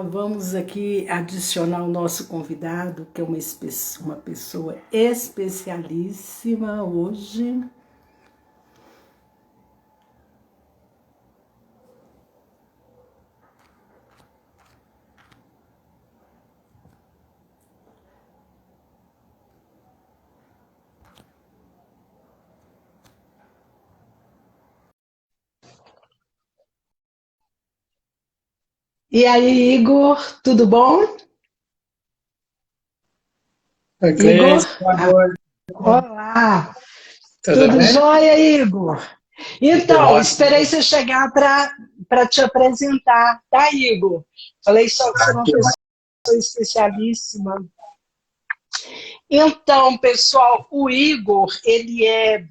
Vamos aqui adicionar o nosso convidado, que é uma pessoa especialíssima hoje. E aí, Igor, tudo bom? Oi, Igor? Cleiton, boa noite. Olá, Tudo tudo bem? jóia, Igor? Tudo Então, esperei ótimo. você chegar para te apresentar, tá, Igor? Falei só que você é Ah, uma que pessoa ótimo. especialíssima. Então, pessoal, o Igor, ele é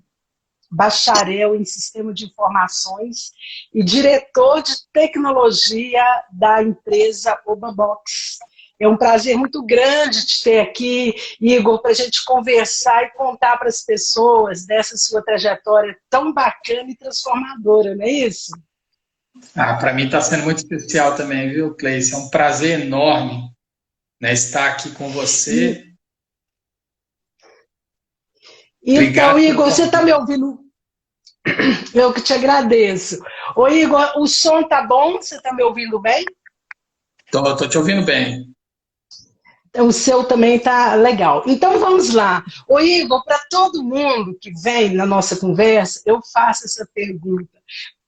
bacharel em sistema de informações e diretor de tecnologia da empresa Obabox. É um prazer muito grande te ter aqui, Igor, para a gente conversar e contar para as pessoas dessa sua trajetória tão bacana e transformadora, não é isso? Para mim está sendo muito especial também, viu, Cleiton? É um prazer enorme, né, estar aqui com você. E, então, Obrigado pelo Igor, você está me convite. ouvindo? Eu que te agradeço. Ô, Igor, o som tá bom? Você está me ouvindo bem? Tô te ouvindo bem. O seu também tá legal. Então vamos lá. Ô Igor, para todo mundo que vem na nossa conversa, eu faço essa pergunta.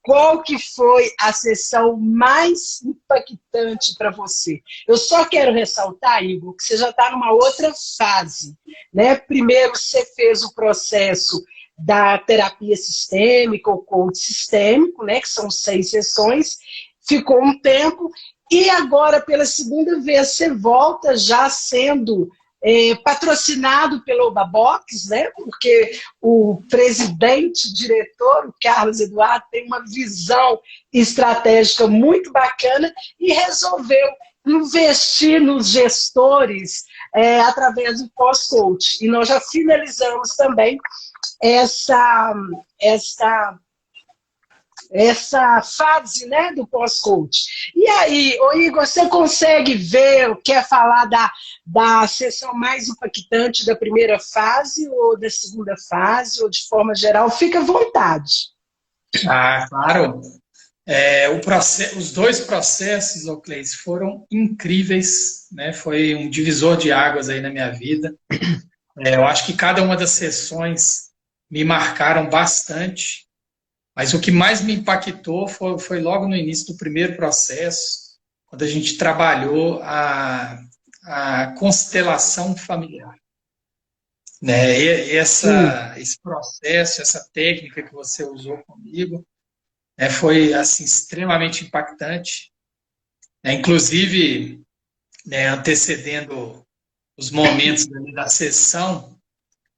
Qual que foi a sessão mais impactante para você? Eu só quero ressaltar, Igor, que você já está numa outra fase, né? Primeiro você fez o processo da terapia sistêmica ou coach sistêmico, né? Que são 6 sessões, ficou um tempo e agora, pela segunda vez, você volta já sendo patrocinado pelo Obabox, né? Porque o presidente, diretor, o Carlos Eduardo, tem uma visão estratégica muito bacana e resolveu investir nos gestores através do pós-coach. E nós já finalizamos também essa, essa essa fase, né, do pós-coach. E aí, ô Igor, você consegue ver, quer falar da sessão mais impactante da primeira fase ou da segunda fase, ou de forma geral? Fica à vontade. Claro. Os dois processos, ô Cleiton, foram incríveis, né? Foi um divisor de águas aí na minha vida. Eu acho que cada uma das sessões me marcaram bastante. Mas o que mais me impactou foi logo no início do primeiro processo, quando a gente trabalhou a constelação familiar. Né? Sim. Esse processo, essa técnica que você usou comigo, né, foi assim, extremamente impactante. Né? Inclusive, né, antecedendo os momentos ali da sessão,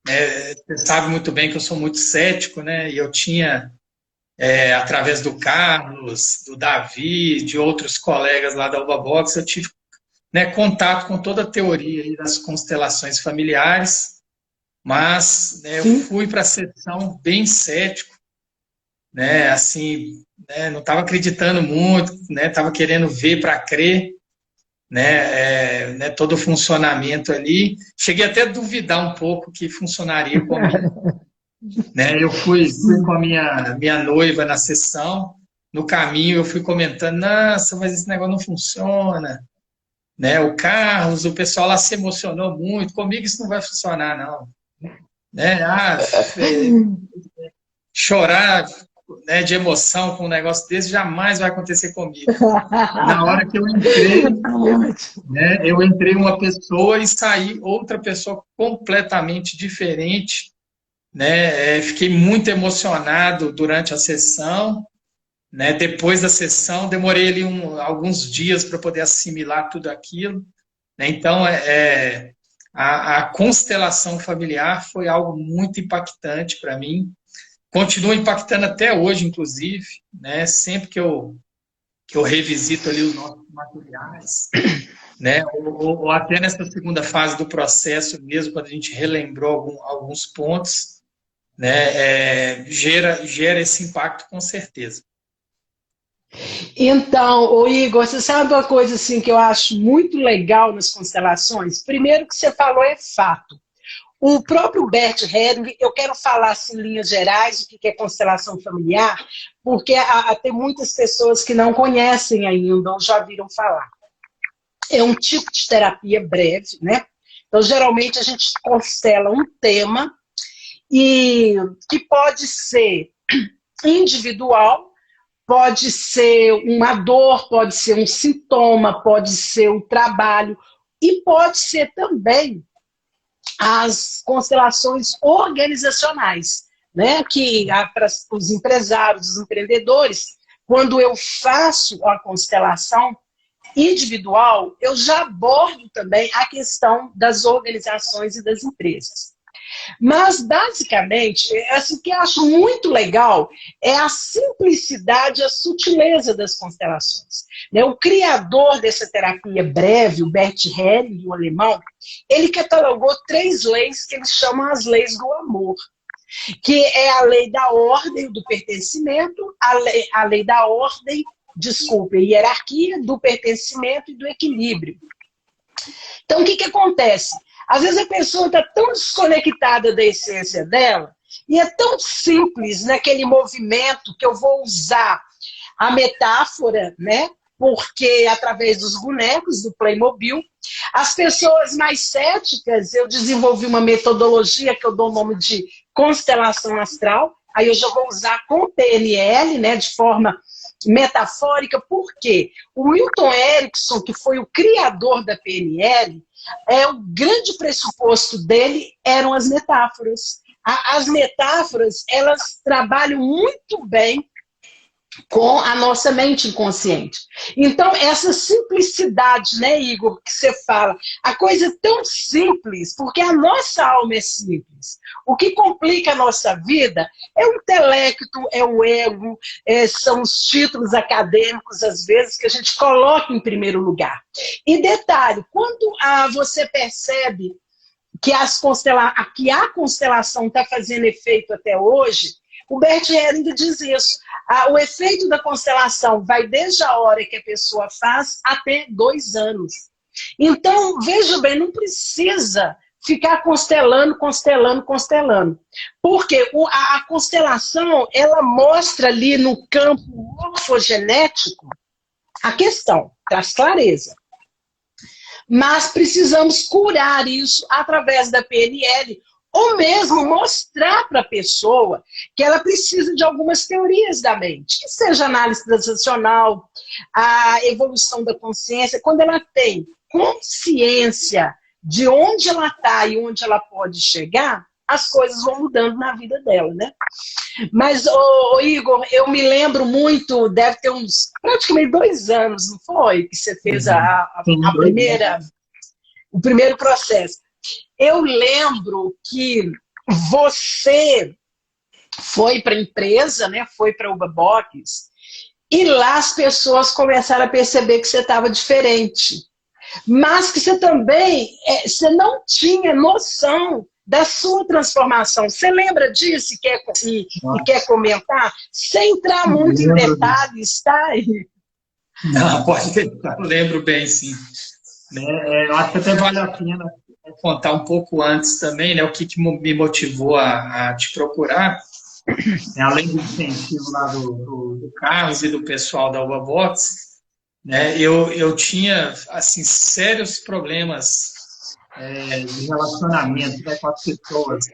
né, você sabe muito bem que eu sou muito cético, né? E eu tinha através do Carlos, do Davi, de outros colegas lá da Ubabox, eu tive, né, contato com toda a teoria aí das constelações familiares, mas, né, eu Sim. fui para a sessão bem cético, né, assim, né, não estava acreditando muito, né, estava querendo ver para crer, né, todo o funcionamento ali. Cheguei até a duvidar um pouco que funcionaria comigo. Né? Eu fui com a minha noiva na sessão, no caminho eu fui comentando, nossa, mas esse negócio não funciona, né? O Carlos, o pessoal lá se emocionou muito, comigo isso não vai funcionar, não. Né? Chorar, né, de emoção com um negócio desse jamais vai acontecer comigo. Na hora que eu entrei, né, eu entrei uma pessoa e saí outra pessoa completamente diferente, né? Fiquei muito emocionado durante a sessão, né? Depois da sessão, demorei ali alguns dias para poder assimilar tudo aquilo, né? Então, a constelação familiar foi algo muito impactante para mim. Continua impactando até hoje, inclusive, né? Sempre que eu revisito ali os nossos materiais, né? Ou até nessa segunda fase do processo mesmo, quando a gente relembrou alguns pontos, né? Gera esse impacto com certeza. Então, ô Igor, você sabe uma coisa assim que eu acho muito legal nas constelações? Primeiro que você falou é fato. O próprio Bert Helling, eu quero falar assim, em linhas gerais o que é constelação familiar, porque tem muitas pessoas que não conhecem ainda ou já viram falar. É um tipo de terapia breve, né? Então, geralmente, a gente constela um tema e que pode ser individual, pode ser uma dor, pode ser um sintoma, pode ser o trabalho e pode ser também as constelações organizacionais, né? Que para os empresários, os empreendedores, quando eu faço a constelação individual, eu já abordo também a questão das organizações e das empresas. Mas, basicamente, assim, o que eu acho muito legal é a simplicidade e a sutileza das constelações. Né? O criador dessa terapia breve, o Bert Helling, o alemão, ele catalogou 3 leis que eles chamam as leis do amor, que é a lei da ordem, do pertencimento, a lei da ordem, desculpe, hierarquia, do pertencimento e do equilíbrio. Então, o que acontece? Às vezes a pessoa está tão desconectada da essência dela e é tão simples naquele movimento que eu vou usar a metáfora, né? Porque através dos bonecos, do Playmobil, as pessoas mais céticas, eu desenvolvi uma metodologia que eu dou o nome de constelação astral, aí eu já vou usar com PNL, né, de forma metafórica, porque o Milton Erickson, que foi o criador da PNL, o grande pressuposto dele eram as metáforas. As metáforas, elas trabalham muito bem com a nossa mente inconsciente. Então, essa simplicidade, né, Igor, que você fala, a coisa é tão simples, porque a nossa alma é simples. O que complica a nossa vida é o intelecto, é o ego, são os títulos acadêmicos, às vezes, que a gente coloca em primeiro lugar. E detalhe, quando você percebe que a constelação está fazendo efeito até hoje, o Bert Helling diz isso. O efeito da constelação vai desde a hora que a pessoa faz até 2 anos. Então, veja bem, não precisa ficar constelando. Porque a constelação, ela mostra ali no campo morfogenético a questão, traz clareza. Mas precisamos curar isso através da PNL, ou mesmo mostrar para a pessoa que ela precisa de algumas teorias da mente, que seja análise transacional, a evolução da consciência. Quando ela tem consciência de onde ela está e onde ela pode chegar, as coisas vão mudando na vida dela, né? Mas, Igor, eu me lembro muito, deve ter uns praticamente 2 anos, não foi? Que você fez o primeiro processo. Eu lembro que você foi para a empresa, né? Foi para o Uberbox, e lá as pessoas começaram a perceber que você estava diferente. Mas que você também você não tinha noção da sua transformação. Você lembra disso e quer comentar? Sem entrar muito em detalhes, tá? Não, pode deixar, eu lembro bem, sim. Eu acho que até vale a pena contar um pouco antes também, né, o que me motivou a te procurar, né, além do incentivo lá do Carlos e do pessoal da Uberbox, né, eu tinha assim, sérios problemas de relacionamento, né, com as pessoas.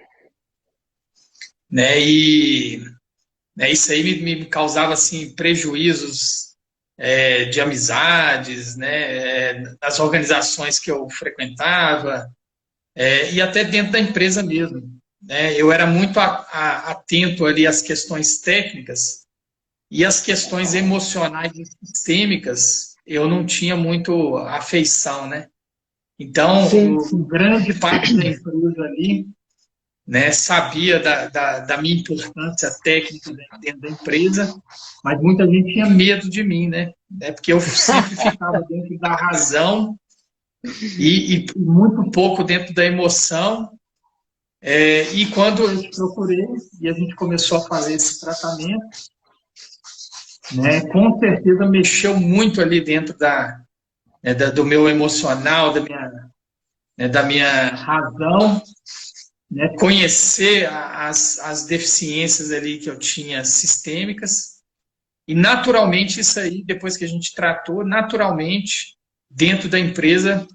Né, isso aí me causava assim, prejuízos de amizades, né, das organizações que eu frequentava, e até dentro da empresa mesmo. Né? Eu era muito atento ali às questões técnicas e as questões emocionais e sistêmicas eu não tinha muito afeição, né? Então, grande parte da empresa ali, né, sabia da minha importância técnica dentro da empresa, mas muita gente tinha medo de mim, né? Porque eu sempre ficava dentro da razão e muito pouco dentro da emoção. E quando eu te procurei e a gente começou a fazer esse tratamento, né, com certeza mexeu muito ali dentro do meu emocional, da minha razão, né, conhecer as deficiências ali que eu tinha sistêmicas, e naturalmente isso aí, depois que a gente tratou, naturalmente, dentro da empresa,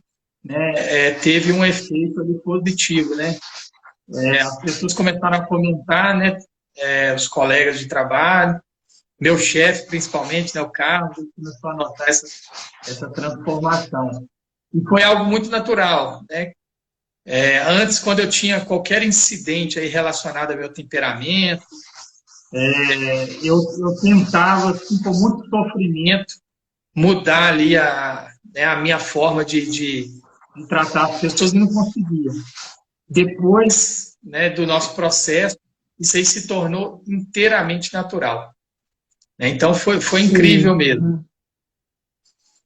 né, teve um efeito ali positivo, né? As pessoas começaram a comentar, né, os colegas de trabalho, meu chefe principalmente, né, o Carlos, começou a notar essa transformação. E foi algo muito natural, né? Antes, quando eu tinha qualquer incidente aí relacionado ao meu temperamento, eu tentava, assim, com muito sofrimento, mudar ali a minha forma de tratar as pessoas e não conseguia. Depois, né, do nosso processo, isso aí se tornou inteiramente natural. Então, foi incrível mesmo.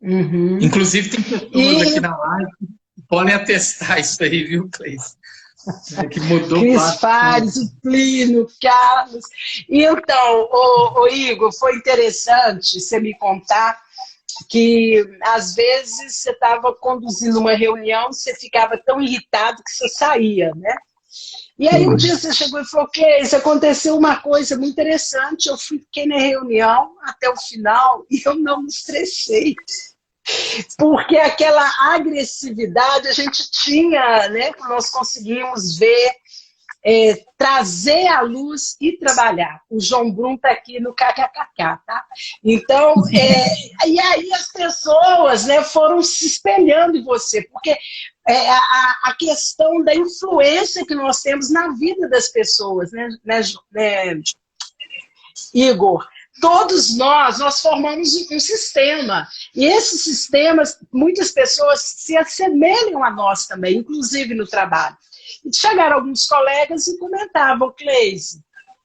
Uhum. Inclusive, tem pessoas aqui na live que podem atestar isso aí, viu, Cleis? Que mudou Cris Fares, o Plínio, o Carlos. Então, o Igor, foi interessante você me contar que, às vezes, você estava conduzindo uma reunião, você ficava tão irritado que você saía, né? E aí um dia você chegou e falou, Cleis, aconteceu uma coisa muito interessante, eu fiquei na reunião até o final e eu não me estressei. Porque aquela agressividade a gente tinha, né? Nós conseguimos ver, trazer à luz e trabalhar. O João Brum está aqui no KKK, tá? Então, e aí as pessoas, né, foram se espelhando em você, porque a questão da influência que nós temos na vida das pessoas, né, Igor? Todos nós formamos um sistema. E esses sistemas, muitas pessoas se assemelham a nós também, inclusive no trabalho. E chegaram alguns colegas e comentavam, Cleis,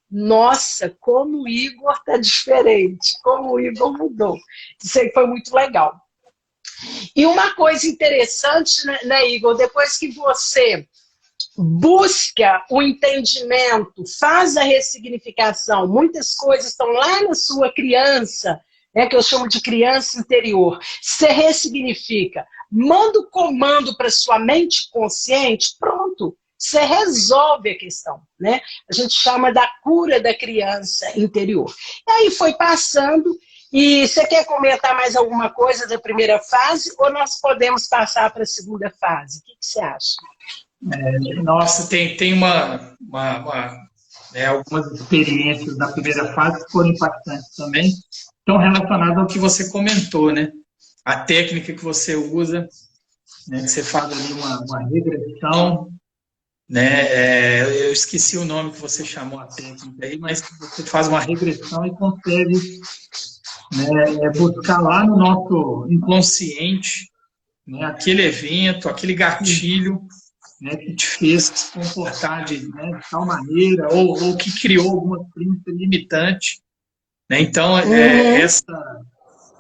nossa, como o Igor está diferente, como o Igor mudou. Isso aí foi muito legal. E uma coisa interessante, né, Igor, depois que você busca o entendimento, faz a ressignificação, muitas coisas estão lá na sua criança, né, que eu chamo de criança interior, você ressignifica, manda o comando para sua mente consciente, pronto, você resolve a questão, né? A gente chama da cura da criança interior. E aí foi passando, e você quer comentar mais alguma coisa da primeira fase, ou nós podemos passar para a segunda fase? O que você acha? Nossa, tem algumas experiências na primeira fase que foram impactantes também, estão relacionadas ao que você comentou, né? A técnica que você usa, né? Que você faz ali uma regressão, né? Eu esqueci o nome que você chamou a técnica aí, mas você faz uma regressão e consegue, né, buscar lá no nosso inconsciente, né, aquele evento, aquele gatilho, né, que te fez se comportar de tal maneira, ou que criou alguma crença limitante. Né? Então,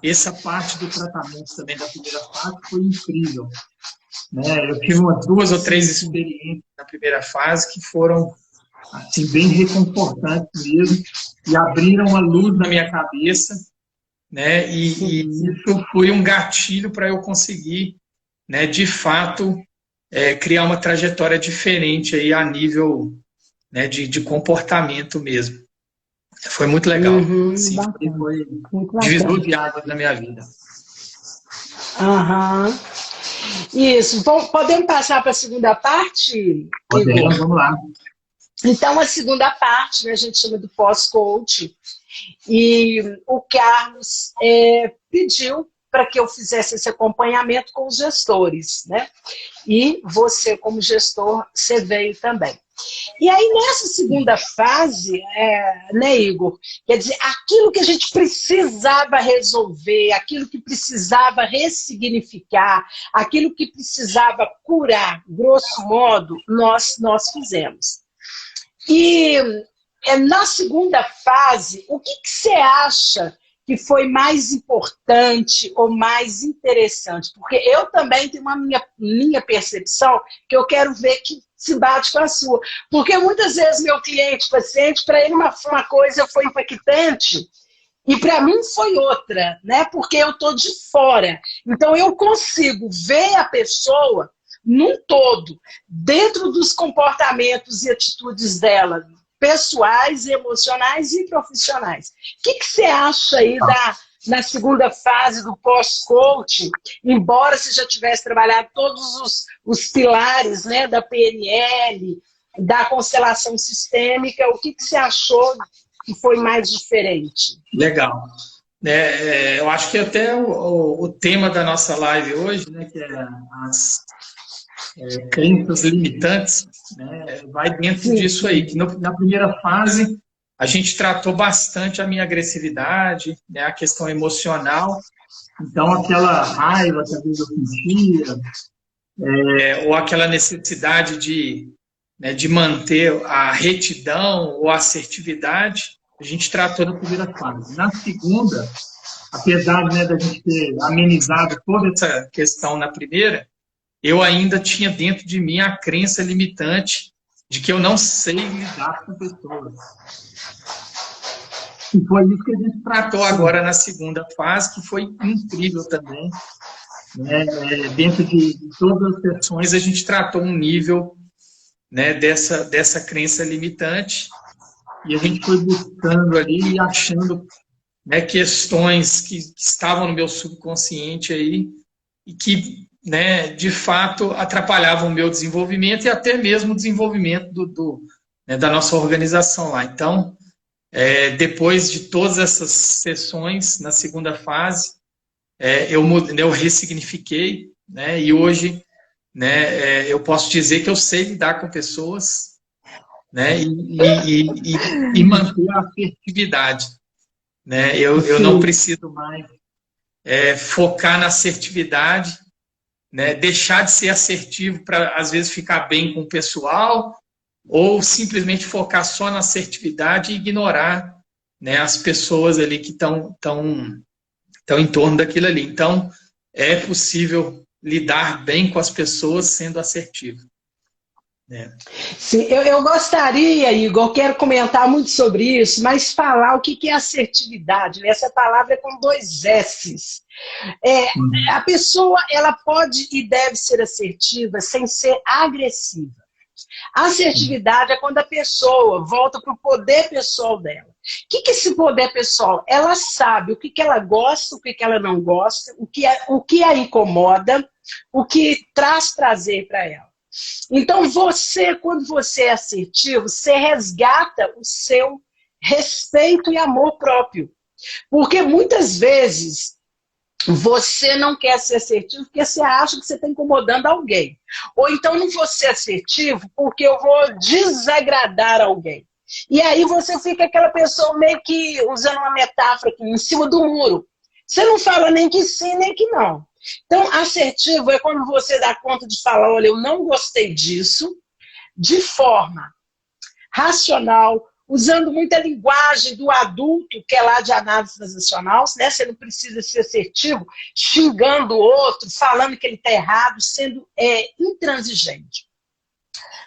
essa parte do tratamento também da primeira fase foi incrível. Né? Eu tive umas 2 ou 3 experiências na primeira fase que foram assim, bem reconfortantes mesmo, e abriram a luz na minha cabeça, né? E isso foi um gatilho para eu conseguir, né, de fato, criar uma trajetória diferente aí a nível, né, de comportamento mesmo. Foi muito legal. Assim, foi divisor de águas na minha vida. Isso. Podemos passar para a segunda parte? Podemos, vamos lá. Então, a segunda parte, né, a gente chama do pós-coach, e o Carlos pediu para que eu fizesse esse acompanhamento com os gestores, né? E você, como gestor, você veio também. E aí, nessa segunda fase, né, Igor? Quer dizer, aquilo que a gente precisava resolver, aquilo que precisava ressignificar, aquilo que precisava curar, grosso modo, nós fizemos. E na segunda fase, o que você acha que foi mais importante ou mais interessante? Porque eu também tenho uma minha percepção que eu quero ver que se bate com a sua. Porque muitas vezes meu cliente, paciente, para ele uma coisa foi impactante E para mim foi outra, né? Porque eu estou de fora. Então eu consigo ver a pessoa num todo, dentro dos comportamentos e atitudes dela, pessoais, emocionais e profissionais. O que você acha aí na segunda fase do pós-coaching, embora você já tivesse trabalhado todos os pilares, né, da PNL, da constelação sistêmica, o que você achou que foi mais diferente? Legal. Eu acho que até o tema da nossa live hoje, né, que é as crenças limitantes, né, vai dentro disso aí, que na primeira fase a gente tratou bastante a minha agressividade, né, a questão emocional, então aquela raiva que às vezes eu sentia, ou aquela necessidade de manter a retidão ou a assertividade, a gente tratou na primeira fase. Na segunda, apesar, né, da gente ter amenizado toda essa questão na primeira, eu ainda tinha dentro de mim a crença limitante de que eu não sei lidar com pessoas. E foi isso que a gente tratou agora na segunda fase, que foi incrível também. Dentro de todas as sessões, a gente tratou um nível, né, dessa crença limitante, e a gente foi buscando ali e achando, né, questões que estavam no meu subconsciente aí, e que, né, de fato, atrapalhavam o meu desenvolvimento e até mesmo o desenvolvimento da nossa organização lá. Então, depois de todas essas sessões, na segunda fase, eu ressignifiquei, né, e hoje, né, eu posso dizer que eu sei lidar com pessoas, né, e manter a assertividade. Né? Eu não preciso mais focar na assertividade, né, deixar de ser assertivo para, às vezes, ficar bem com o pessoal, ou simplesmente focar só na assertividade e ignorar, né, as pessoas ali que estão em torno daquilo ali. Então, é possível lidar bem com as pessoas sendo assertivo. Sim, eu gostaria, Igor, quero comentar muito sobre isso, mas falar o que é assertividade. Né? Essa palavra é com 2 S's. A pessoa ela pode e deve ser assertiva sem ser agressiva. A assertividade é quando a pessoa volta para o poder pessoal dela. O que é esse poder pessoal? Ela sabe o que ela gosta, o que ela não gosta, o que a incomoda, o que traz prazer para ela. Então, quando você é assertivo, você resgata o seu respeito e amor próprio. Porque muitas vezes você não quer ser assertivo porque você acha que você está incomodando alguém. Ou então não vou ser assertivo porque eu vou desagradar alguém. E aí você fica aquela pessoa meio que, usando uma metáfora aqui, em cima do muro. Você não fala nem que sim, nem que não. Então, assertivo é quando você dá conta de falar, olha, eu não gostei disso, de forma racional, usando muita linguagem do adulto, que é lá de análise transacional, né? Você não precisa ser assertivo, xingando o outro, falando que ele está errado, sendo intransigente.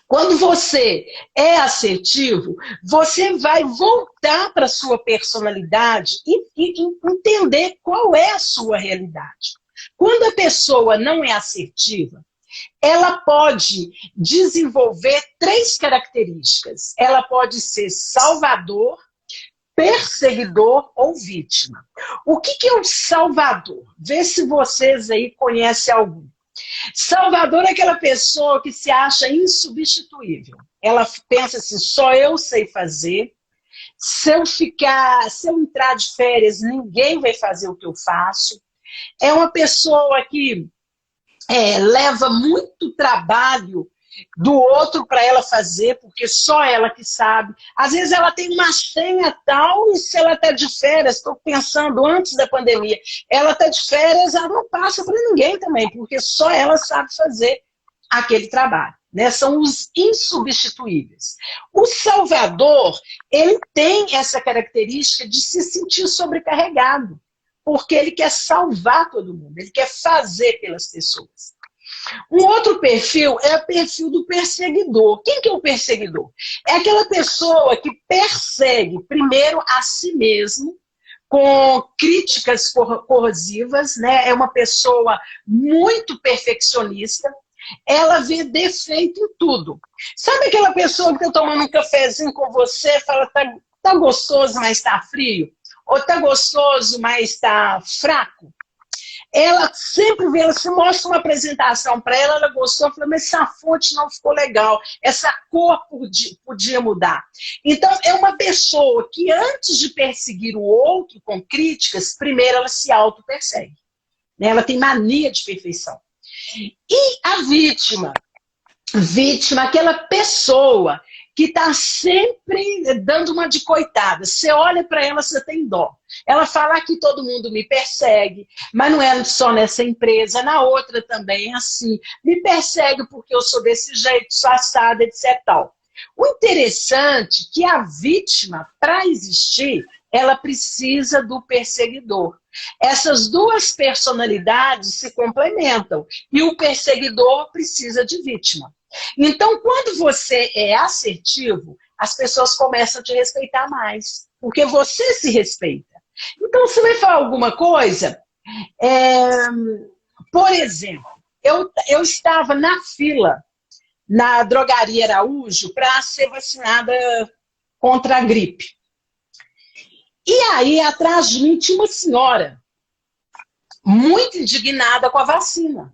Quando você é assertivo, você vai voltar para a sua personalidade e entender qual é a sua realidade. Quando a pessoa não é assertiva, ela pode desenvolver 3 características. Ela pode ser salvador, perseguidor ou vítima. O que é um salvador? Vê se vocês aí conhecem algum. Salvador é aquela pessoa que se acha insubstituível. Ela pensa assim, só eu sei fazer. Se eu entrar de férias, ninguém vai fazer o que eu faço. É uma pessoa que leva muito trabalho do outro para ela fazer, porque só ela que sabe. Às vezes ela tem uma senha tal, e se ela está de férias, estou pensando antes da pandemia, ela está de férias, ela não passa para ninguém também, porque só ela sabe fazer aquele trabalho. Né? São os insubstituíveis. O salvador, ele tem essa característica de se sentir sobrecarregado, porque ele quer salvar todo mundo, ele quer fazer pelas pessoas. Um outro perfil é o perfil do perseguidor. Quem que é o perseguidor? É aquela pessoa que persegue primeiro a si mesmo, com críticas corrosivas, né? É uma pessoa muito perfeccionista, ela vê defeito em tudo. Sabe aquela pessoa que está tomando um cafezinho com você, fala, tá gostoso, mas está frio? Ou tá gostoso, mas está fraco? Ela sempre vê, ela se mostra uma apresentação para ela, ela gostou, fala, mas essa fonte não ficou legal, essa cor podia mudar. Então, é uma pessoa que antes de perseguir o outro com críticas, primeiro ela se auto-persegue, né? Ela tem mania de perfeição. E a vítima? Vítima, aquela pessoa que está sempre dando uma de coitada. Você olha para ela, você tem dó. Ela fala que todo mundo me persegue, mas não é só nessa empresa, na outra também é assim. Me persegue porque eu sou desse jeito, sou assada, etc. Tal. O interessante é que a vítima, para existir, ela precisa do perseguidor. Essas duas personalidades se complementam e o perseguidor precisa de vítima. Então, quando você é assertivo, as pessoas começam a te respeitar mais, porque você se respeita. Então, você vai falar alguma coisa? Por exemplo, eu estava na fila na Drogaria Araújo para ser vacinada contra a gripe. E aí, atrás de mim, tinha uma senhora muito indignada com a vacina.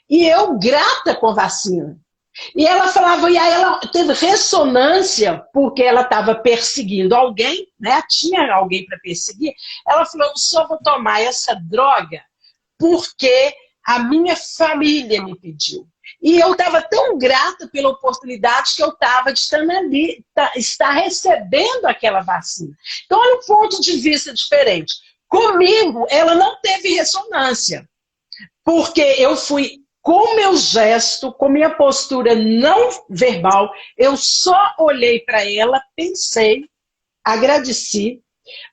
E eu grata com a vacina. E ela falava, e aí ela teve ressonância, porque ela estava perseguindo alguém, né? Tinha alguém para perseguir. Ela falou, eu só vou tomar essa droga porque a minha família me pediu. E eu estava tão grata pela oportunidade que eu estava de estar recebendo aquela vacina. Então, olha um ponto de vista diferente. Comigo, ela não teve ressonância, porque eu fui com meu gesto, com minha postura não verbal, eu só olhei para ela, pensei, agradeci,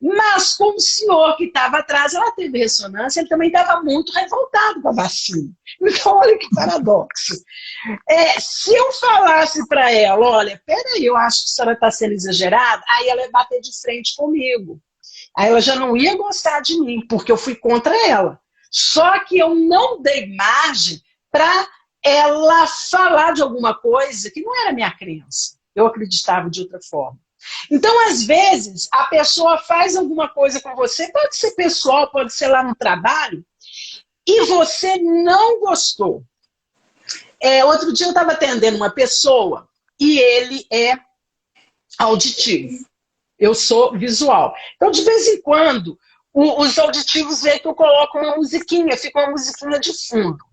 mas com o senhor que estava atrás, ela teve ressonância, ele também estava muito revoltado com a vacina. Então, olha que paradoxo. Se eu falasse para ela, olha, peraí, eu acho que a senhora está sendo exagerada, aí ela ia bater de frente comigo. Aí ela já não ia gostar de mim, porque eu fui contra ela. Só que eu não dei margem para ela falar de alguma coisa que não era minha crença. Eu acreditava de outra forma. Então, às vezes, a pessoa faz alguma coisa com você, pode ser pessoal, pode ser lá no trabalho, e você não gostou. Outro dia eu estava atendendo uma pessoa e ele é auditivo. Eu sou visual. Então, de vez em quando, os auditivos veem que eu coloco uma musiquinha, fica uma musiquinha de fundo.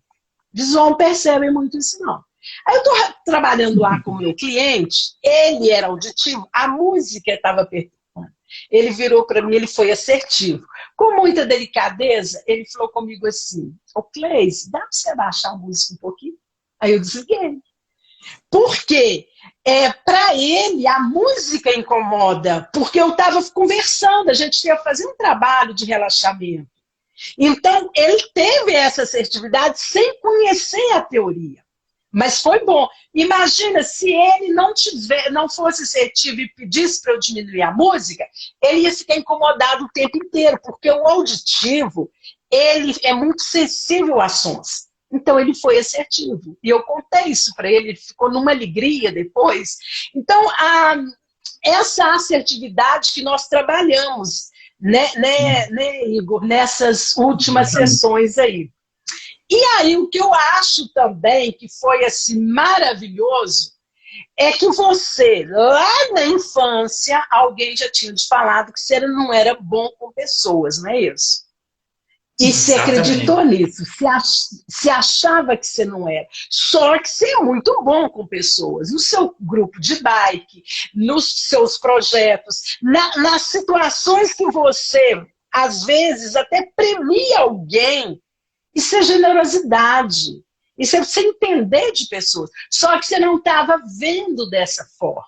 Visual não percebe muito isso, não. Aí eu estou trabalhando lá com o meu cliente, ele era auditivo, a música estava perturbando. Ele virou para mim, ele foi assertivo. Com muita delicadeza, ele falou comigo assim, ô Cleise, dá para você abaixar a música um pouquinho? Aí eu desliguei. Por quê? Para ele, a música incomoda, porque eu estava conversando, a gente ia fazer um trabalho de relaxamento. Então, ele teve essa assertividade sem conhecer a teoria. Mas foi bom. Imagina se ele não fosse assertivo e pedisse para eu diminuir a música, ele ia ficar incomodado o tempo inteiro, porque o auditivo, ele é muito sensível a sons. Então, ele foi assertivo. E eu contei isso para ele, ele ficou numa alegria depois. Então, essa assertividade que nós trabalhamos, né, Igor, nessas últimas sessões aí. E aí, o que eu acho também que foi assim, maravilhoso é que você, lá na infância, alguém já tinha te falado que você não era bom com pessoas, não é isso? E você acreditou nisso, se achava que você não era. Só que você é muito bom com pessoas, no seu grupo de bike, nos seus projetos, nas situações que você, às vezes, até premia alguém. Isso é generosidade, isso é você entender de pessoas. Só que você não estava vendo dessa forma.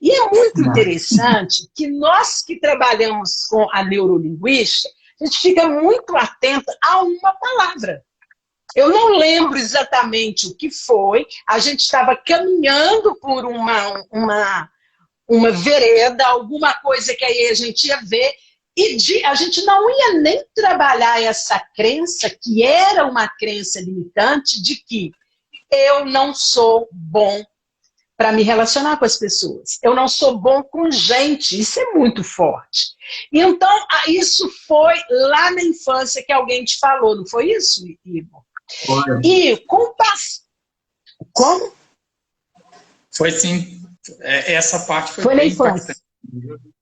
E é muito interessante que nós que trabalhamos com a neurolinguística, a gente fica muito atento a uma palavra. Eu não lembro exatamente o que foi, a gente estava caminhando por uma vereda, alguma coisa que aí a gente ia ver, a gente não ia nem trabalhar essa crença, que era uma crença limitante, de que eu não sou bom para me relacionar com as pessoas. Eu não sou bom com gente. Isso é muito forte. Então, isso foi lá na infância que alguém te falou, não foi isso, Igor? Foi. E com como? Foi sim. Essa parte foi bem na infância. impactante.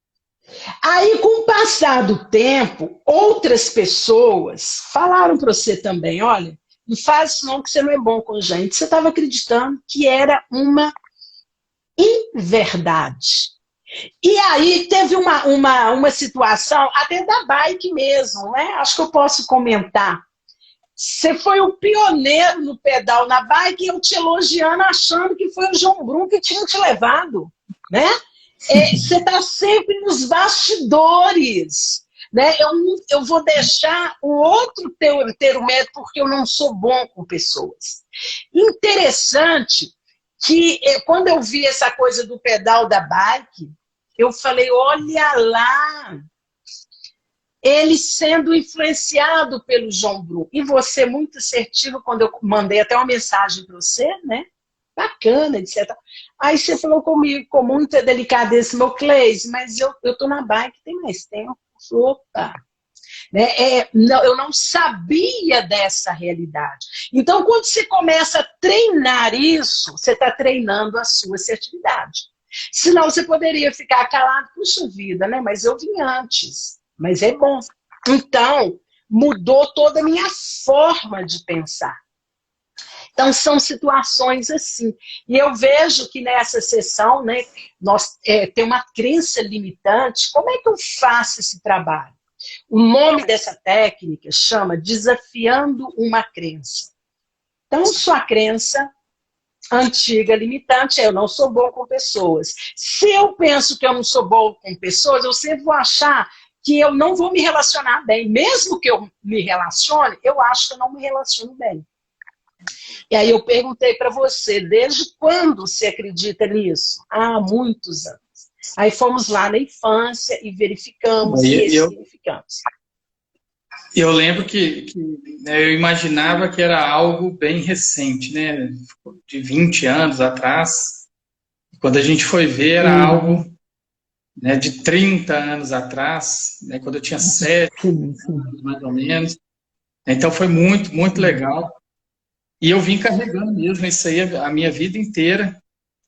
Aí, com o passar do tempo, outras pessoas falaram para você também, olha, não faz isso não, que você não é bom com gente. Você estava acreditando que era uma inverdade. E aí teve uma situação, até da bike mesmo, né? Acho que eu posso comentar. Você foi o pioneiro no pedal na bike e eu te elogiando, achando que foi o João Brum que tinha te levado, né? Você está sempre nos bastidores, né? Eu vou deixar o outro ter o mérito, porque eu não sou bom com pessoas. Interessante que quando eu vi essa coisa do pedal da bike, eu falei, olha lá, ele sendo influenciado pelo João Brum. E você, muito assertivo, quando eu mandei até uma mensagem para você, né? Bacana, etc. Aí você falou comigo, com muita delicadeza, meu Cleise, mas eu tô na bike tem mais tempo. Opa! Né? Eu não sabia dessa realidade. Então, quando você começa a treinar isso, você está treinando a sua assertividade. Senão você poderia ficar calado, puxa vida, né? Mas eu vim antes. Mas é bom. Então, mudou toda a minha forma de pensar. Então, são situações assim. E eu vejo que nessa sessão, né, nós tem uma crença limitante. Como é que eu faço esse trabalho? O nome dessa técnica chama Desafiando uma Crença. Então, sua crença antiga, limitante, eu não sou bom com pessoas. Se eu penso que eu não sou bom com pessoas, eu sempre vou achar que eu não vou me relacionar bem. Mesmo que eu me relacione, eu acho que eu não me relaciono bem. E aí eu perguntei para você, desde quando você acredita nisso? Há muitos anos. Aí fomos lá na infância e verificamos e ressignificamos. Eu lembro que né, eu imaginava que era algo bem recente, né? De 20 anos atrás. Quando a gente foi ver, era algo, né, de 30 anos atrás, né, quando eu tinha 7 anos, mais ou menos. Então foi muito, muito legal. E eu vim carregando mesmo isso aí a minha vida inteira.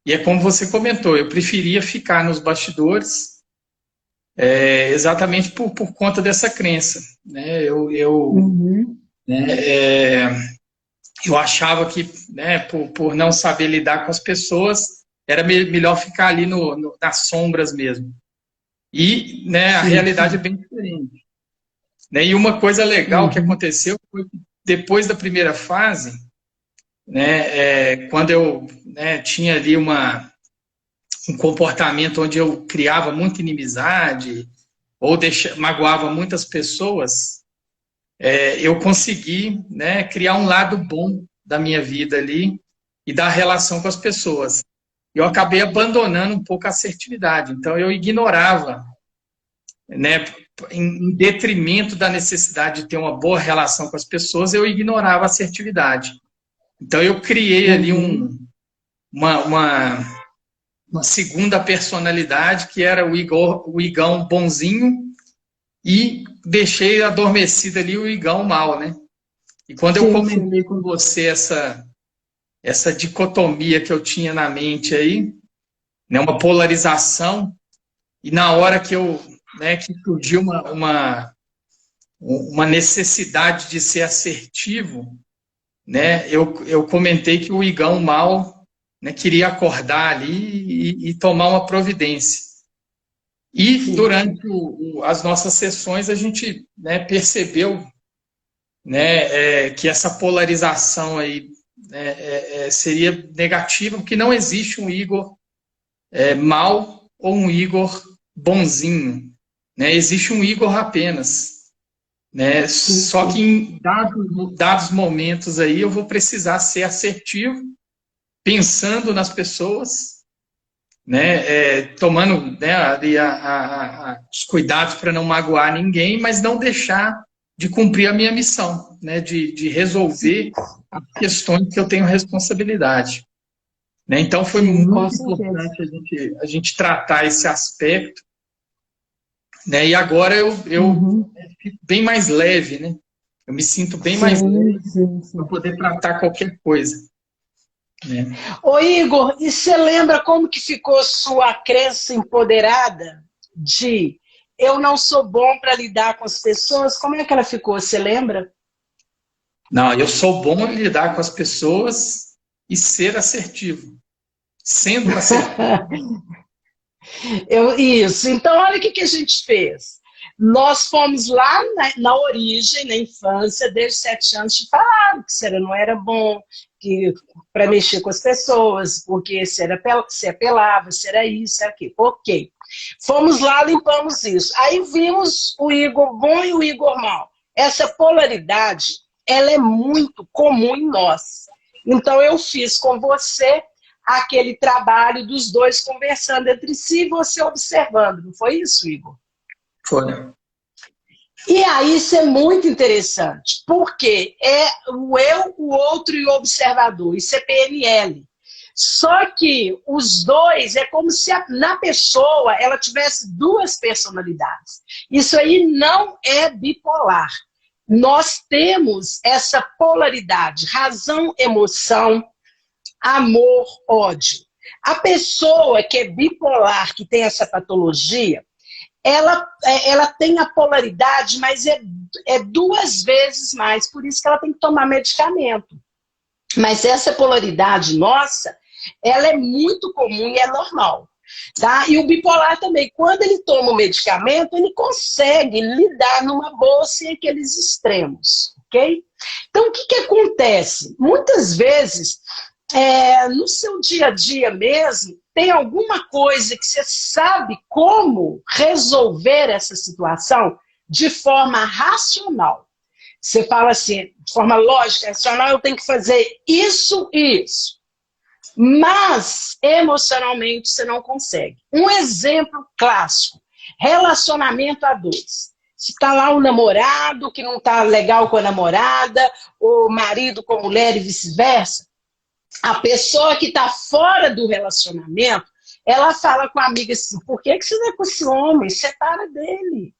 E é como você comentou, eu preferia ficar nos bastidores exatamente por conta dessa crença. Né? Eu achava que, né, por não saber lidar com as pessoas, era melhor ficar ali nas sombras mesmo. E né, a realidade é bem diferente. Né? E uma coisa legal que aconteceu foi que depois da primeira fase, né, quando eu tinha ali um comportamento onde eu criava muita inimizade ou magoava muitas pessoas, eu consegui, né, criar um lado bom da minha vida ali e da relação com as pessoas. Eu acabei abandonando um pouco a assertividade. Então, eu ignorava, né, em detrimento da necessidade de ter uma boa relação com as pessoas, eu ignorava a assertividade. Então, eu criei ali uma segunda personalidade, que era o Igão bonzinho, e deixei adormecido ali o Igão mal, né? E quando eu comentei com você essa dicotomia que eu tinha na mente aí, né, uma polarização, e na hora que que surgiu uma necessidade de ser assertivo, né, eu comentei que o Igão mal, né, queria acordar ali e tomar uma providência. E durante as nossas sessões a gente, né, percebeu, né, que essa polarização aí seria negativa, porque não existe um Igor mal ou um Igor bonzinho, né? Existe um Igor apenas, né? Só que em dados momentos aí eu vou precisar ser assertivo, pensando nas pessoas, né, tomando, né, os cuidados para não magoar ninguém, mas não deixar de cumprir a minha missão, né, de resolver as questões que eu tenho responsabilidade. Né? Então, foi Sim, com muito certeza. importante a gente tratar esse aspecto, né? E agora eu fico bem mais leve, né? Eu me sinto bem mais leve para Sim. poder tratar qualquer coisa. Né? Ô Igor, e você lembra como que ficou sua crença empoderada de eu não sou bom para lidar com as pessoas? Como é que ela ficou? Você lembra? Não, eu sou bom em lidar com as pessoas e ser assertivo. Sendo assertivo. Isso. Então, olha o que a gente fez. Nós fomos lá na origem, na infância, desde 7 anos, de falar que você não era bom, que para mexer com as pessoas, porque se apelava, se era isso, era aquilo. Ok. Fomos lá, limpamos isso. Aí vimos o Igor bom e o Igor mau. Essa polaridade, ela é muito comum em nós. Então, eu fiz com você aquele trabalho dos dois conversando entre si e você observando. Não foi isso, Igor? Foi. E aí isso é muito interessante, porque é o eu, o outro e o observador. Isso é PNL. Só que os dois é como se na pessoa ela tivesse duas personalidades. Isso aí não é bipolar. Nós temos essa polaridade, razão, emoção, amor, ódio. A pessoa que é bipolar, que tem essa patologia, ela tem a polaridade, mas é 2 vezes mais, por isso que ela tem que tomar medicamento. Mas essa polaridade nossa, ela é muito comum e é normal. Tá? E o bipolar também, quando ele toma o medicamento, ele consegue lidar numa boa sem aqueles extremos, ok? Então, o que acontece? Muitas vezes, no seu dia a dia mesmo, tem alguma coisa que você sabe como resolver essa situação de forma racional. Você fala assim, de forma lógica, racional, eu tenho que fazer isso e isso. Mas, emocionalmente, você não consegue. Um exemplo clássico, relacionamento a dois. Se está lá um namorado que não está legal com a namorada, ou marido com mulher e vice-versa, a pessoa que está fora do relacionamento, ela fala com a amiga assim, por que você não é com esse homem? Separa dele.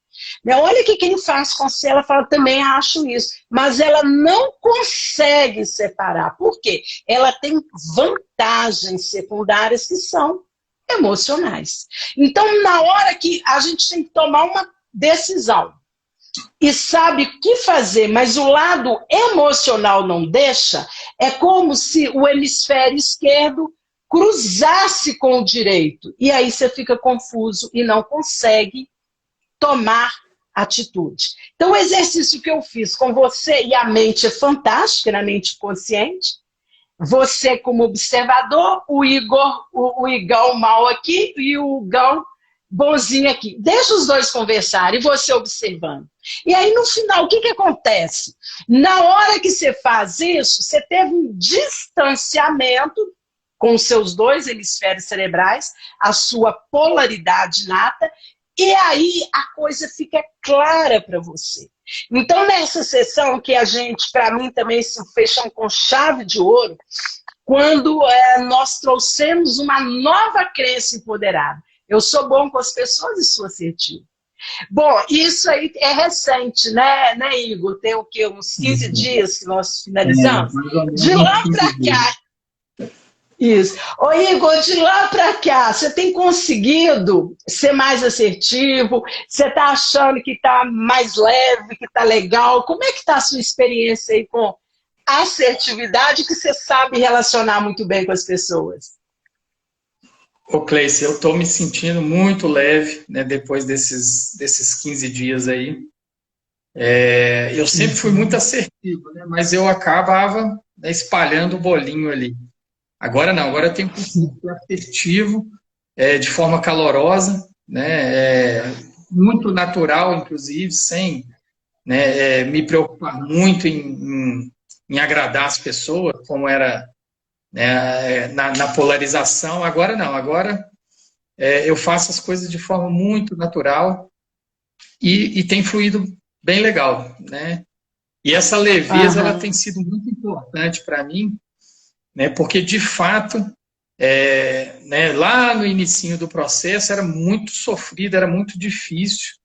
Olha o que ele faz com você. Ela fala, também acho isso. Mas ela não consegue separar. Por quê? Ela tem vantagens secundárias que são emocionais. Então, na hora que a gente tem que tomar uma decisão e sabe o que fazer, mas o lado emocional não deixa, é como se o hemisfério esquerdo cruzasse com o direito. E aí você fica confuso e não consegue tomar atitude. Então, o exercício que eu fiz com você, e a mente é fantástica, na mente consciente, você como observador, o Igor, o Igão mal aqui e o Gão bonzinho aqui. Deixa os dois conversarem e você observando. E aí, no final, o que acontece? Na hora que você faz isso, você teve um distanciamento com os seus dois hemisférios cerebrais, a sua polaridade nata, e aí a coisa fica clara para você. Então, nessa sessão que a gente, para mim também, se fecham com chave de ouro, quando nós trouxemos uma nova crença empoderada. Eu sou bom com as pessoas e sou assertivo. Bom, isso aí é recente, né Igor? Tem o quê? Uns 15 dias que nós finalizamos? De lá para cá. Isso. Ô Igor, de lá para cá, você tem conseguido ser mais assertivo? Você está achando que está mais leve, que está legal? Como é que está a sua experiência aí com assertividade que você sabe relacionar muito bem com as pessoas? Ô Cleice, eu estou me sentindo muito leve, né, depois desses 15 dias aí. Eu sempre fui muito assertivo, né, mas eu acabava, né, espalhando o bolinho ali. Agora não, agora eu tenho que ser assertivo, de forma calorosa, né, muito natural, inclusive, sem, né, me preocupar muito em agradar as pessoas, como era, né, na polarização. Agora não, agora eu faço as coisas de forma muito natural e tem fluído bem legal, né? E essa leveza, ela tem sido muito importante para mim, né? Porque, de fato, né, lá no inicinho do processo era muito sofrido, era muito difícil.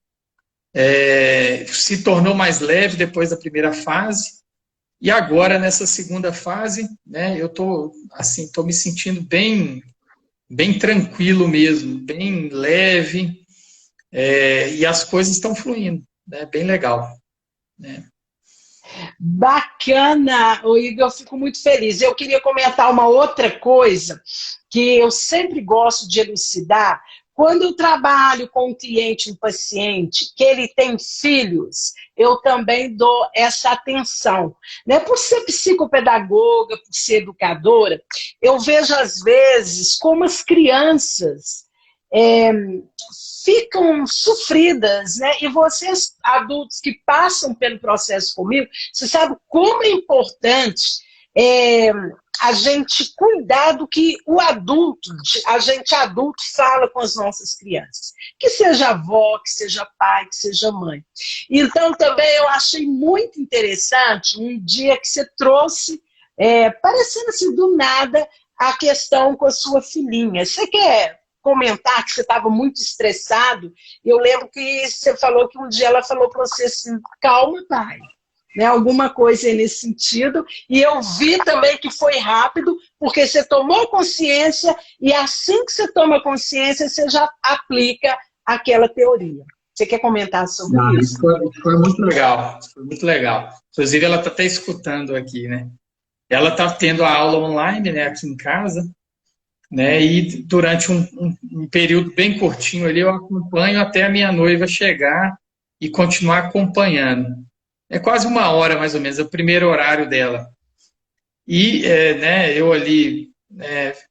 Se tornou mais leve depois da primeira fase. E agora, nessa segunda fase, né, eu estou assim, tô me sentindo bem tranquilo mesmo, bem leve, e as coisas estão fluindo, né, bem legal. Né? Bacana, o Igor, eu fico muito feliz. Eu queria comentar uma outra coisa que eu sempre gosto de elucidar. Quando eu trabalho com um cliente, um paciente, que ele tem filhos, eu também dou essa atenção. Né? Por ser psicopedagoga, por ser educadora, eu vejo às vezes como as crianças ficam sofridas, né? E vocês, adultos que passam pelo processo comigo, você sabe como é importante a gente cuidar do que o adulto, a gente adulto fala com as nossas crianças. Que seja avó, que seja pai, que seja mãe. Então, também eu achei muito interessante um dia que você trouxe, parecendo assim do nada, a questão com a sua filhinha. Você quer comentar que você estava muito estressado? Eu lembro que você falou que um dia ela falou para você assim, calma, pai. Né, alguma coisa aí nesse sentido, e eu vi também que foi rápido, porque você tomou consciência, e assim que você toma consciência, você já aplica aquela teoria. Você quer comentar sobre isso? Foi muito legal, foi muito legal. Inclusive, ela está até escutando aqui, né? Ela está tendo a aula online, né, aqui em casa, né? E durante um período bem curtinho ali, eu acompanho até a minha noiva chegar e continuar acompanhando. É quase uma hora, mais ou menos, é o primeiro horário dela. E né, eu ali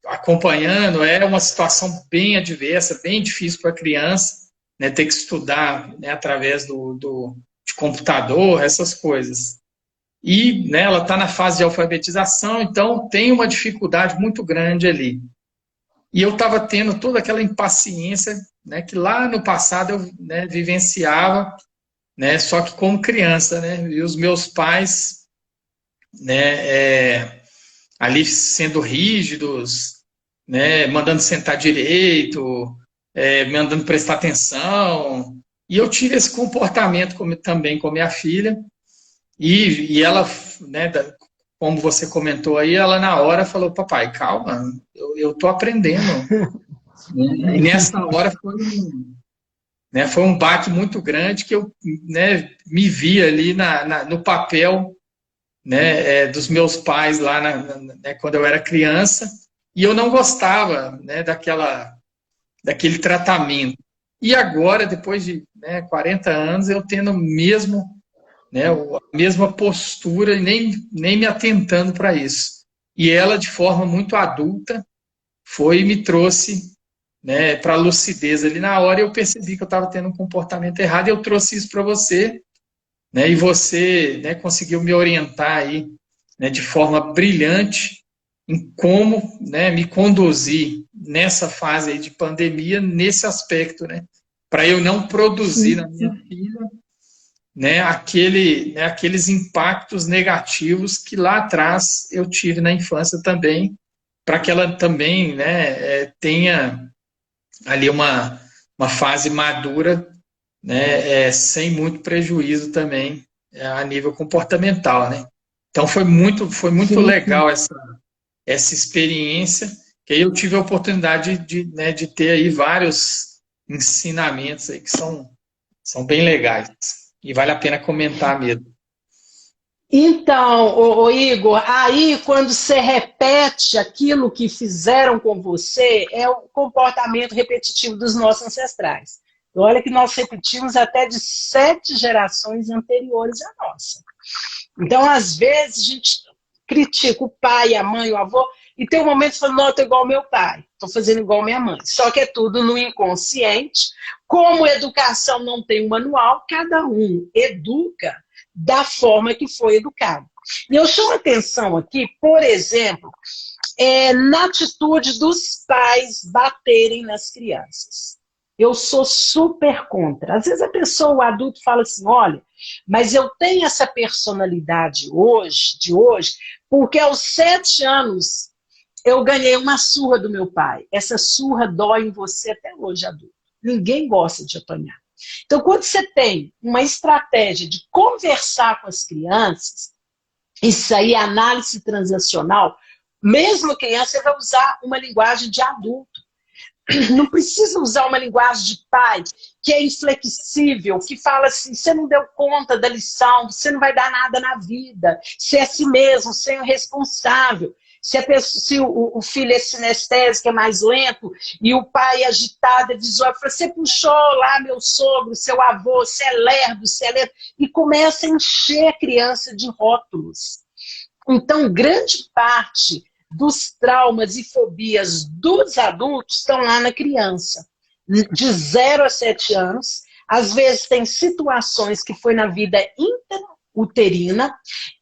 acompanhando, é uma situação bem adversa, bem difícil para a criança, né, ter que estudar, né, através de computador, essas coisas. E né, ela está na fase de alfabetização, então tem uma dificuldade muito grande ali. E eu estava tendo toda aquela impaciência, né, que lá no passado eu, né, vivenciava, né, só que como criança, né, e os meus pais, né, ali sendo rígidos, né, mandando sentar direito, mandando prestar atenção, e eu tive esse comportamento também com minha filha, e ela, né, como você comentou aí, ela na hora falou, papai, calma, eu estou aprendendo. E nessa hora foi um baque muito grande que eu, né, me vi ali no papel, né, dos meus pais lá né, quando eu era criança, e eu não gostava, né, daquele tratamento. E agora, depois de, né, 40 anos, eu tendo mesmo, né, a mesma postura e nem me atentando para isso. E ela, de forma muito adulta, foi e me trouxe, né, para a lucidez ali na hora, eu percebi que eu estava tendo um comportamento errado, e eu trouxe isso para você, né, e você, né, conseguiu me orientar aí, né, de forma brilhante em como, né, me conduzir nessa fase aí de pandemia, nesse aspecto, né, para eu não produzir na minha filha, né, aqueles impactos negativos que lá atrás eu tive na infância também, para que ela também, né, tenha ali uma fase madura, né, sem muito prejuízo também a nível comportamental, né? Então foi muito legal essa experiência, que aí eu tive a oportunidade né, de ter aí vários ensinamentos aí que são bem legais e vale a pena comentar mesmo. Então, Igor, aí quando você repete aquilo que fizeram com você, é o comportamento repetitivo dos nossos ancestrais. Olha que nós repetimos até de 7 gerações anteriores à nossa. Então, às vezes, a gente critica o pai, a mãe, o avô, e tem um momento que fala, não, eu estou igual ao meu pai, estou fazendo igual a minha mãe. Só que é tudo no inconsciente. Como educação não tem um manual, cada um educa da forma que foi educado. E eu chamo a atenção aqui, por exemplo, na atitude dos pais baterem nas crianças. Eu sou super contra. Às vezes a pessoa, o adulto, fala assim, olha, mas eu tenho essa personalidade de hoje, porque aos 7 anos eu ganhei uma surra do meu pai. Essa surra dói em você até hoje, adulto. Ninguém gosta de apanhar. Então, quando você tem uma estratégia de conversar com as crianças, isso aí é análise transacional, mesmo criança, você vai usar uma linguagem de adulto. Não precisa usar uma linguagem de pai, que é inflexível, que fala assim, você não deu conta da lição, você não vai dar nada na vida, você é si mesmo, você é responsável. Se o filho é sinestésico, é mais lento, e o pai é agitado, é visual, você puxou lá meu sogro, seu avô, você é lerdo, e começa a encher a criança de rótulos. Então, grande parte dos traumas e fobias dos adultos estão lá na criança, de 0 a 7 anos. Às vezes tem situações que foi na vida intrauterina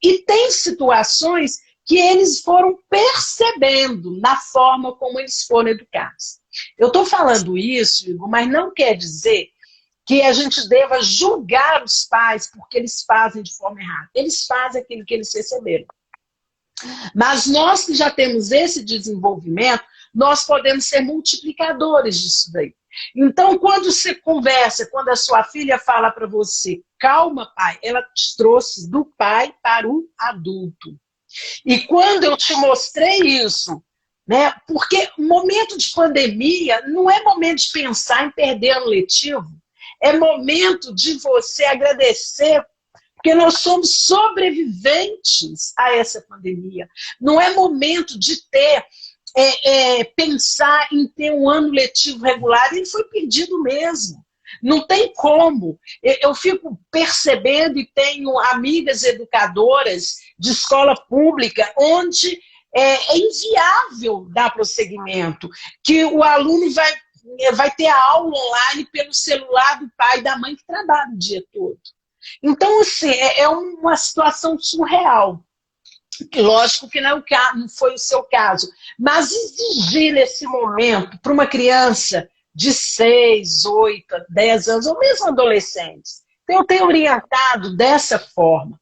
e tem situações que eles foram percebendo na forma como eles foram educados. Eu estou falando isso, Igor, mas não quer dizer que a gente deva julgar os pais porque eles fazem de forma errada. Eles fazem aquilo que eles receberam. Mas nós que já temos esse desenvolvimento, nós podemos ser multiplicadores disso daí. Então, quando você conversa, quando a sua filha fala para você, calma, pai, ela te trouxe do pai para o adulto. E quando eu te mostrei isso, né, porque momento de pandemia não é momento de pensar em perder ano letivo, é momento de você agradecer, porque nós somos sobreviventes a essa pandemia. Não é momento de pensar em ter um ano letivo regular, ele foi perdido mesmo. Não tem como. Eu fico percebendo e tenho amigas educadoras de escola pública onde é inviável dar prosseguimento, que o aluno vai ter a aula online pelo celular do pai e da mãe que trabalha o dia todo. Então, assim, é uma situação surreal. Lógico que não foi o seu caso, mas exigir nesse momento para uma criança de 6, 8, 10 anos, ou mesmo adolescentes. Então, eu tenho orientado dessa forma.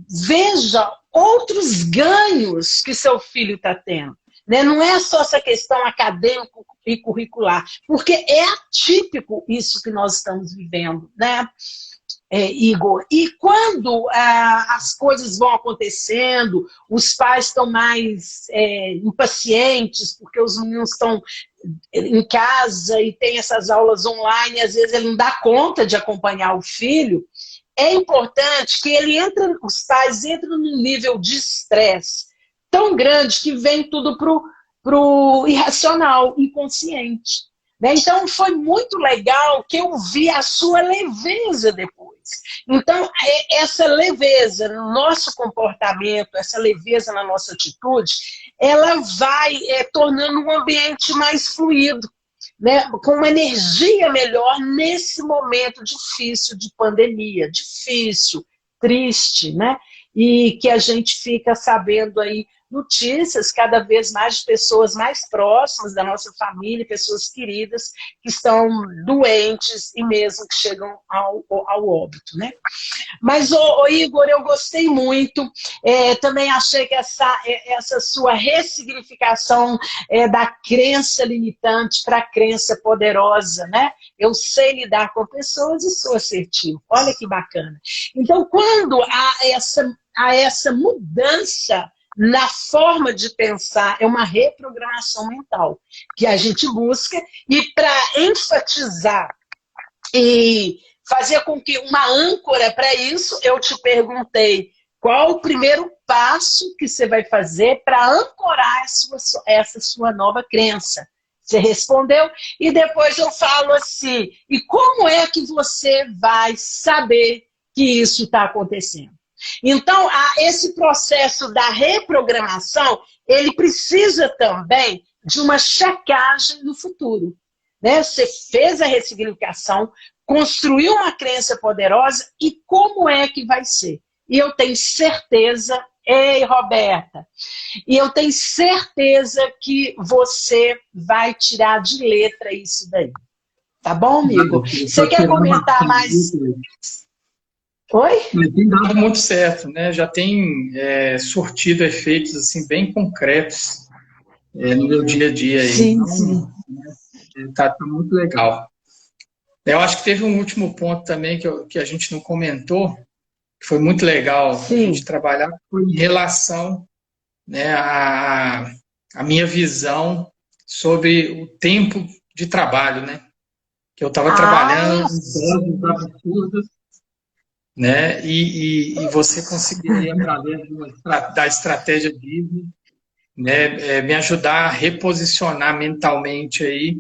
Veja outros ganhos que seu filho está tendo. Né? Não é só essa questão acadêmica e curricular, porque é atípico isso que nós estamos vivendo, né? Igor, e quando as coisas vão acontecendo, os pais estão mais impacientes, porque os meninos estão em casa e tem essas aulas online, e às vezes ele não dá conta de acompanhar o filho, é importante que os pais entrem num nível de estresse tão grande que vem tudo pro irracional, inconsciente. Né? Então, foi muito legal que eu vi a sua leveza depois. Então, essa leveza no nosso comportamento, essa leveza na nossa atitude, ela vai tornando um ambiente mais fluido, né? Com uma energia melhor nesse momento difícil de pandemia, difícil, triste, né? E que a gente fica sabendo aí notícias cada vez mais de pessoas mais próximas da nossa família, pessoas queridas que estão doentes e mesmo que chegam ao óbito, né? Mas, Igor, eu gostei muito, também achei que essa sua ressignificação da crença limitante para a crença poderosa, né? Eu sei lidar com pessoas e sou assertivo. Olha que bacana. Então, quando há essa mudança na forma de pensar, é uma reprogramação mental que a gente busca, e para enfatizar e fazer com que uma âncora para isso, eu te perguntei qual o primeiro passo que você vai fazer para ancorar essa sua nova crença. Você respondeu, e depois eu falo assim, e como é que você vai saber que isso está acontecendo? Então, esse processo da reprogramação, ele precisa também de uma checagem no futuro. Né? Você fez a ressignificação, construiu uma crença poderosa, e como é que vai ser? E eu tenho certeza, Ei, Roberta, e eu tenho certeza que você vai tirar de letra isso daí. Tá bom, amigo? Você quer comentar mais? Oi? Mas tem dado muito certo, né? Já tem surtido efeitos assim, bem concretos no meu dia a dia. Aí. Sim, então, sim. Tá muito legal. Eu acho que teve um último ponto também que a gente não comentou, que foi muito legal a gente trabalhar, foi em relação, né, à minha visão sobre o tempo de trabalho, né? Que eu estava trabalhando em doses absurdas, né? E você conseguiria, através da estratégia Disney, né, me ajudar a reposicionar mentalmente aí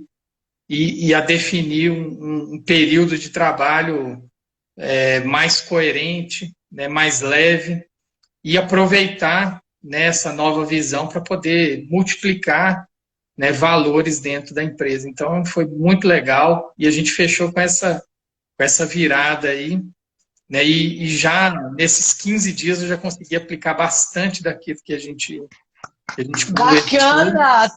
e a definir um período de trabalho mais coerente, né, mais leve, e aproveitar nessa nova visão para poder multiplicar, né, valores dentro da empresa. Então, foi muito legal e a gente fechou com essa virada aí, né, e já nesses 15 dias eu já consegui aplicar bastante daquilo que a gente conversou. Bacana!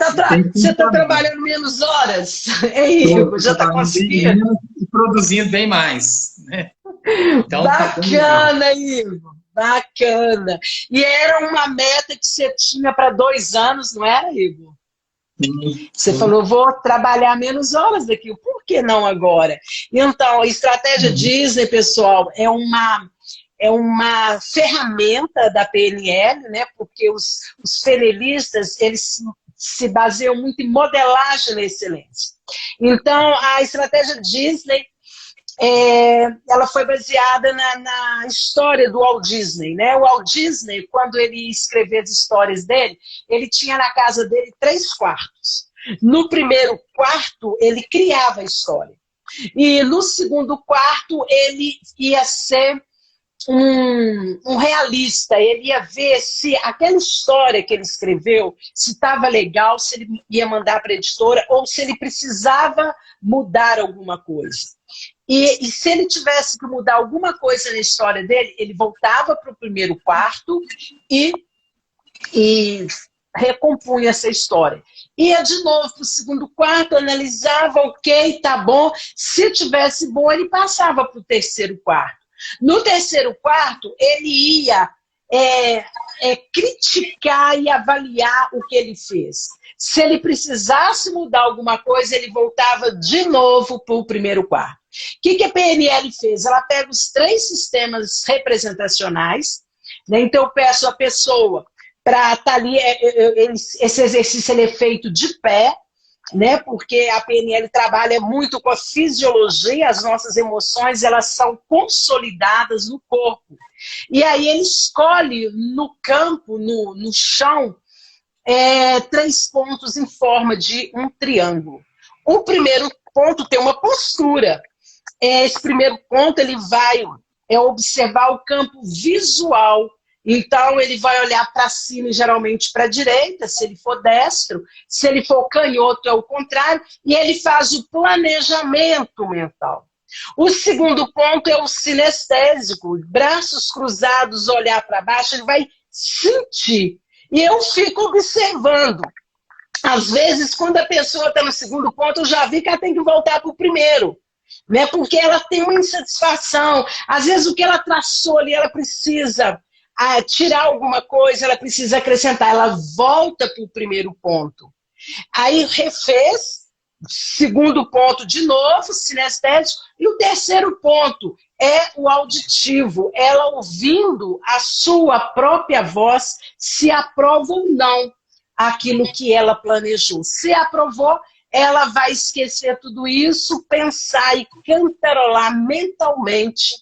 Você está trabalhando menos horas? Hein, Igor? Já está conseguindo? E produzindo bem mais, né? Então, bacana, Igor! Bacana! E era uma meta que você tinha para 2 anos, não era, Igor? Sim. Você falou, vou trabalhar menos horas daqui, por que não agora? Então, a estratégia Disney, pessoal, é uma ferramenta da PNL, né? Porque os panelistas, eles se baseiam muito em modelagem na excelência. Então, a estratégia Disney, ela foi baseada na história do Walt Disney, né? O Walt Disney, quando ele escrevia as histórias dele, ele tinha na casa dele 3 quartos. No primeiro quarto, ele criava a história. E no segundo quarto, ele ia ser um realista, ele ia ver se aquela história que ele escreveu, se estava legal, se ele ia mandar para a editora ou se ele precisava mudar alguma coisa. E se ele tivesse que mudar alguma coisa na história dele, ele voltava para o primeiro quarto e recompunha essa história. Ia de novo para o segundo quarto, analisava, ok, tá bom. Se tivesse bom, ele passava para o terceiro quarto. No terceiro quarto, ele ia criticar e avaliar o que ele fez. Se ele precisasse mudar alguma coisa, ele voltava de novo para o primeiro quarto. O que a PNL fez? Ela pega os 3 sistemas representacionais, né? Então eu peço a pessoa para estar ali, esse exercício ele é feito de pé, né? Porque a PNL trabalha muito com a fisiologia, as nossas emoções elas são consolidadas no corpo. E aí ele escolhe no campo, no chão, 3 pontos em forma de um triângulo. O primeiro ponto tem uma postura. Esse primeiro ponto ele vai observar o campo visual. Então, ele vai olhar para cima e geralmente para a direita, se ele for destro. Se ele for canhoto, é o contrário. E ele faz o planejamento mental. O segundo ponto é o sinestésico. Braços cruzados, olhar para baixo, ele vai sentir. E eu fico observando. Às vezes, quando a pessoa está no segundo ponto, eu já vi que ela tem que voltar para o primeiro. Né? Porque ela tem uma insatisfação. Às vezes, o que ela traçou ali, ela precisa tirar alguma coisa, ela precisa acrescentar. Ela volta para o primeiro ponto. Aí, refez. Segundo ponto, de novo, sinestésico. E o terceiro ponto é o auditivo. Ela ouvindo a sua própria voz, se aprova ou não aquilo que ela planejou. Se aprovou, ela vai esquecer tudo isso, pensar e cantarolar mentalmente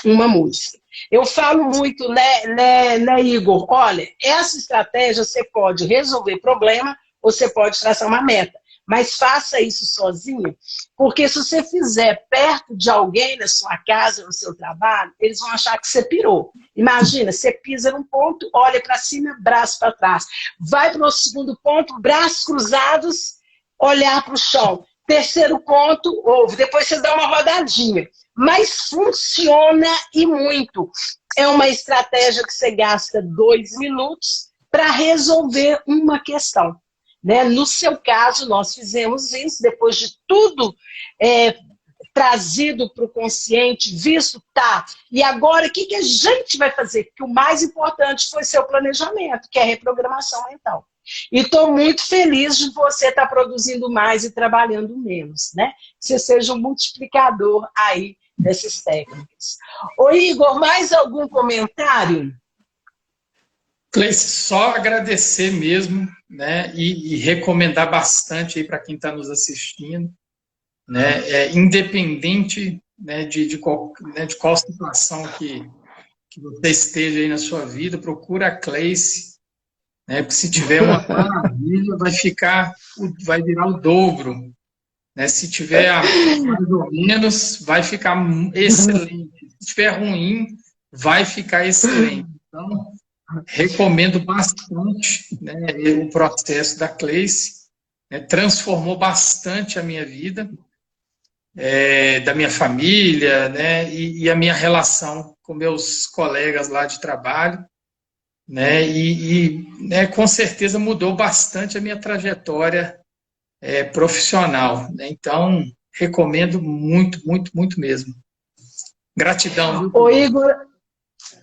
uma música. Eu falo muito, né, Igor? Olha, essa estratégia você pode resolver problema ou você pode traçar uma meta. Mas faça isso sozinho, porque se você fizer perto de alguém na sua casa, no seu trabalho, eles vão achar que você pirou. Imagina, você pisa num ponto, olha para cima, braço para trás. Vai para o segundo ponto, braços cruzados, olhar para o chão. Terceiro ponto, ouve. Depois você dá uma rodadinha. Mas funciona e muito. É uma estratégia que você gasta 2 minutos para resolver uma questão. Né? No seu caso, nós fizemos isso, depois de tudo trazido para o consciente, visto, tá. E agora, o que, que a gente vai fazer? Porque o mais importante foi seu planejamento, que é a reprogramação mental. E estou muito feliz de você estar produzindo mais e trabalhando menos, né? Que você seja um multiplicador aí dessas técnicas. Ô Igor, mais algum comentário? Cleice, só agradecer mesmo, né, e recomendar bastante aí para quem está nos assistindo, né, independente, né, de qual situação que você esteja aí na sua vida, procura a Cleice, né, porque se tiver uma maravilha, vai virar o dobro, né, se tiver mais ou menos, vai ficar excelente, se tiver ruim, vai ficar excelente. Então, recomendo bastante, né, o processo da Cleice, né, transformou bastante a minha vida, da minha família, né, e a minha relação com meus colegas lá de trabalho, né, né, com certeza mudou bastante a minha trajetória profissional. Né, então, recomendo muito, muito, muito mesmo. Gratidão, viu? Ô Igor,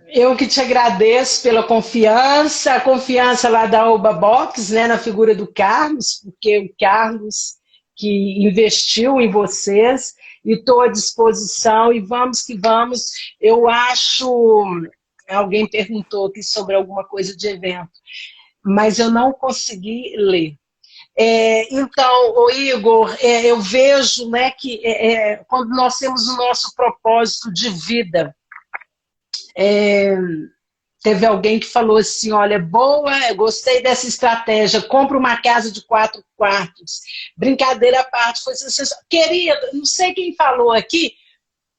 eu que te agradeço pela confiança, a confiança lá da Oba Box, né, na figura do Carlos, porque o Carlos que investiu em vocês, e estou à disposição, e vamos que vamos. Eu acho, alguém perguntou aqui sobre alguma coisa de evento, mas eu não consegui ler. Então, ô Igor, eu vejo, né, que quando nós temos o nosso propósito de vida, teve alguém que falou assim, olha, boa, eu gostei dessa estratégia, compra uma casa de 4 quartos. Brincadeira à parte, foi sensacional. Querida, não sei quem falou aqui,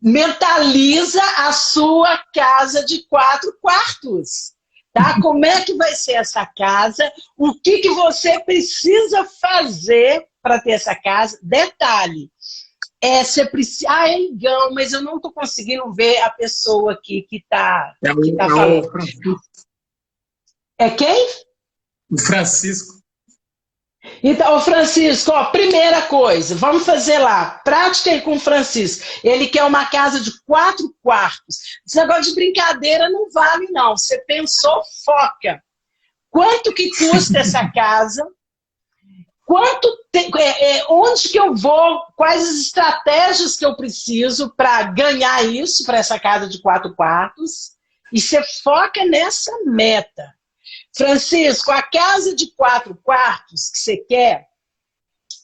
mentaliza a sua casa de 4 quartos. Tá? Como é que vai ser essa casa? O que, que você precisa fazer para ter essa casa? Detalhe, você precisa... é Igão, mas eu não estou conseguindo ver a pessoa aqui que está falando. O Francisco. É quem? O Francisco. Então, Francisco, ó, primeira coisa, vamos fazer lá, prática aí com o Francisco. Ele quer uma casa de 4 quartos. Esse negócio de brincadeira não vale, não. Você pensou, foca. Quanto que custa essa casa? Onde que eu vou? Quais as estratégias que eu preciso para ganhar isso, para essa casa de 4 quartos? E você foca nessa meta. Francisco, a casa de 4 quartos que você quer,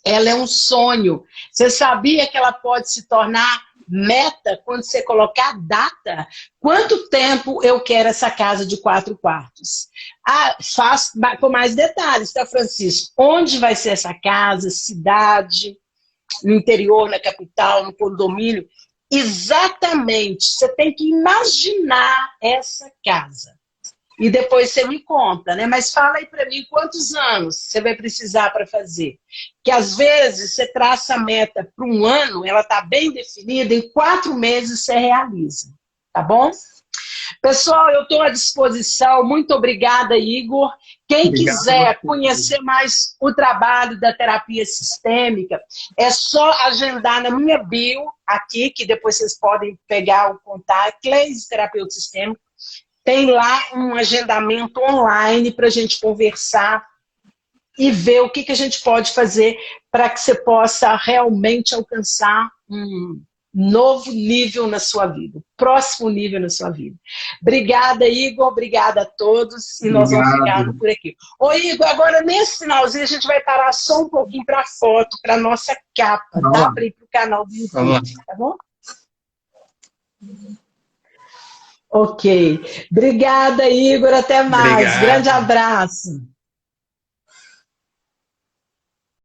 ela é um sonho. Você sabia que ela pode se tornar meta quando você colocar data? Quanto tempo eu quero essa casa de 4 quartos? Faço com mais detalhes, tá, Francisco? Onde vai ser essa casa? Cidade? No interior, na capital, no condomínio? Exatamente. Você tem que imaginar essa casa. E depois você me conta, né? Mas fala aí para mim quantos anos você vai precisar para fazer. Que às vezes você traça a meta para um ano, ela está bem definida, em 4 meses você realiza. Tá bom? Pessoal, eu estou à disposição. Muito obrigada, Igor. Quem quiser conhecer mais o trabalho da terapia sistêmica, é só agendar na minha bio aqui, que depois vocês podem pegar o contato, Cleice, terapeuta sistêmico. Tem lá um agendamento online para a gente conversar e ver o que, que a gente pode fazer para que você possa realmente alcançar um novo nível na sua vida, próximo nível na sua vida. Obrigada, Igor, obrigada a todos e nós vamos ficar por aqui. Ô, Igor, agora nesse finalzinho a gente vai parar só um pouquinho para a foto, para a nossa capa, tá? Para ir para o canal do YouTube, tá bom? Ok. Obrigada, Igor. Até mais. Obrigado. Grande abraço.